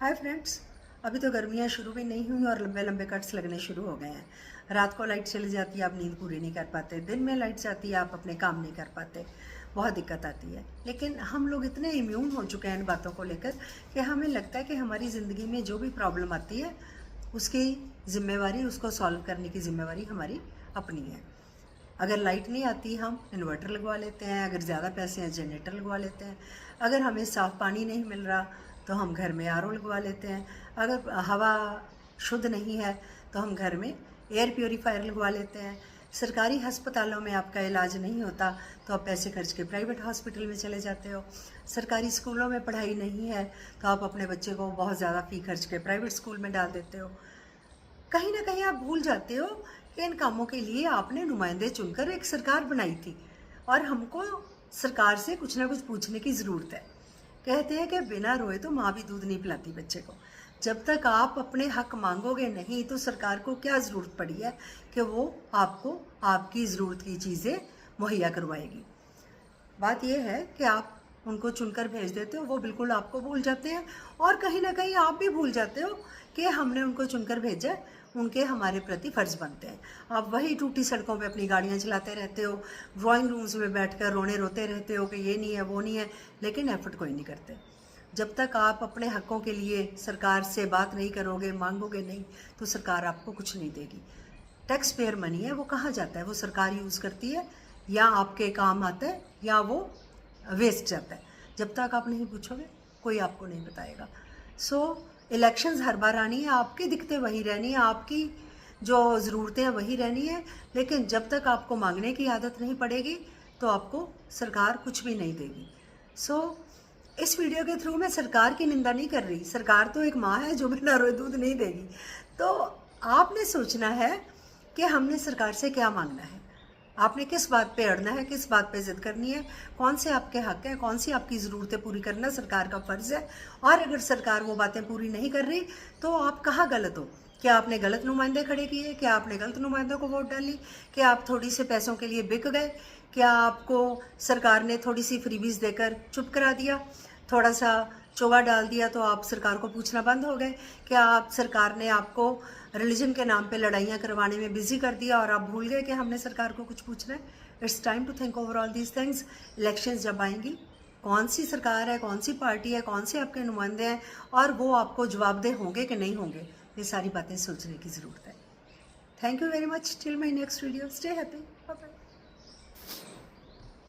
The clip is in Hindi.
हाय फ्रेंड्स, अभी तो गर्मियाँ शुरू भी नहीं हुई और लंबे लंबे कट्स लगने शुरू हो गए हैं। रात को लाइट चली जाती है, आप नींद पूरी नहीं कर पाते। दिन में लाइट जाती है, आप अपने काम नहीं कर पाते। बहुत दिक्कत आती है। लेकिन हम लोग इतने इम्यून हो चुके हैं इन बातों को लेकर कि हमें लगता है कि हमारी ज़िंदगी में जो भी प्रॉब्लम आती है उसकी ज़िम्मेवारी, उसको सॉल्व करने की ज़िम्मेवारी हमारी अपनी है। अगर लाइट नहीं आती हम इन्वर्टर लगवा लेते हैं, अगर ज़्यादा पैसे हैं जनरेटर लगवा लेते हैं, अगर हमें साफ़ पानी नहीं मिल रहा तो हम घर में आरओ लगवा लेते हैं, अगर हवा शुद्ध नहीं है तो हम घर में एयर प्योरीफायर लगवा लेते हैं। सरकारी अस्पतालों में आपका इलाज नहीं होता तो आप पैसे खर्च के प्राइवेट हॉस्पिटल में चले जाते हो। सरकारी स्कूलों में पढ़ाई नहीं है तो आप अपने बच्चे को बहुत ज़्यादा फ़ी खर्च के प्राइवेट स्कूल में डाल देते हो। कहीं ना कहीं आप भूल जाते हो कि इन कामों के लिए आपने नुमाइंदे चुनकर एक सरकार बनाई थी और हमको सरकार से कुछ ना कुछ पूछने की ज़रूरत है। कहते हैं कि बिना रोए तो माँ भी दूध नहीं पिलाती बच्चे को। जब तक आप अपने हक मांगोगे नहीं तो सरकार को क्या ज़रूरत पड़ी है कि वो आपको आपकी ज़रूरत की चीज़ें मुहैया करवाएगी। बात यह है कि आप उनको चुनकर भेज देते हो, वो बिल्कुल आपको भूल जाते हैं और कहीं ना कहीं आप भी भूल जाते हो कि हमने उनको चुनकर भेजा है, उनके हमारे प्रति फ़र्ज़ बनते हैं। आप वही टूटी सड़कों पे अपनी गाड़ियाँ चलाते रहते हो, ड्राइंग रूम्स में बैठकर रोते रहते हो कि ये नहीं है वो नहीं है, लेकिन एफर्ट कोई नहीं करते। जब तक आप अपने हकों के लिए सरकार से बात नहीं करोगे, मांगोगे नहीं, तो सरकार आपको कुछ नहीं देगी। टैक्स पेयर मनी है, वो कहाँ जाता है? वो सरकार यूज़ करती है, या आपके काम आता है या वो वेस्ट जाता है। जब तक आप नहीं पूछोगे कोई आपको नहीं बताएगा। सो इलेक्शंस हर बार आनी है, आपकी दिक्कतें वही रहनी है, आपकी जो ज़रूरतें हैं वही रहनी है, लेकिन जब तक आपको मांगने की आदत नहीं पड़ेगी तो आपको सरकार कुछ भी नहीं देगी। सो इस वीडियो के थ्रू मैं सरकार की निंदा नहीं कर रही। सरकार तो एक माँ है जो बिना रोए दूध नहीं देगी। तो आपने सोचना है कि हमने सरकार से क्या मांगना है, आपने किस बात पे अड़ना है, किस बात पे जिद करनी है, कौन से आपके हक हैं, कौन सी आपकी ज़रूरतें पूरी करना सरकार का फ़र्ज़ है। और अगर सरकार वो बातें पूरी नहीं कर रही तो आप कहाँ गलत हो? क्या आपने गलत नुमाइंदे खड़े किए? क्या आपने गलत नुमाइंदों को वोट डाली? क्या आप थोड़ी से पैसों के लिए बिक गए? क्या आपको सरकार ने थोड़ी सी फ्रीबीज देकर चुप करा दिया, थोड़ा सा चोगा डाल दिया तो आप सरकार को पूछना बंद हो गए? क्या आप सरकार ने आपको रिलीजन के नाम पे लड़ाइयाँ करवाने में बिजी कर दिया और आप भूल गए कि हमने सरकार को कुछ पूछना है? It's time to think over all these things. Elections जब आएंगी, कौन सी सरकार है, कौन सी पार्टी है, कौन से आपके नुमाइंदे हैं और वो आपको जवाबदेह होंगे कि नहीं होंगे, ये सारी बातें सोचने की ज़रूरत है। Thank you very much. Till my next video, stay happy.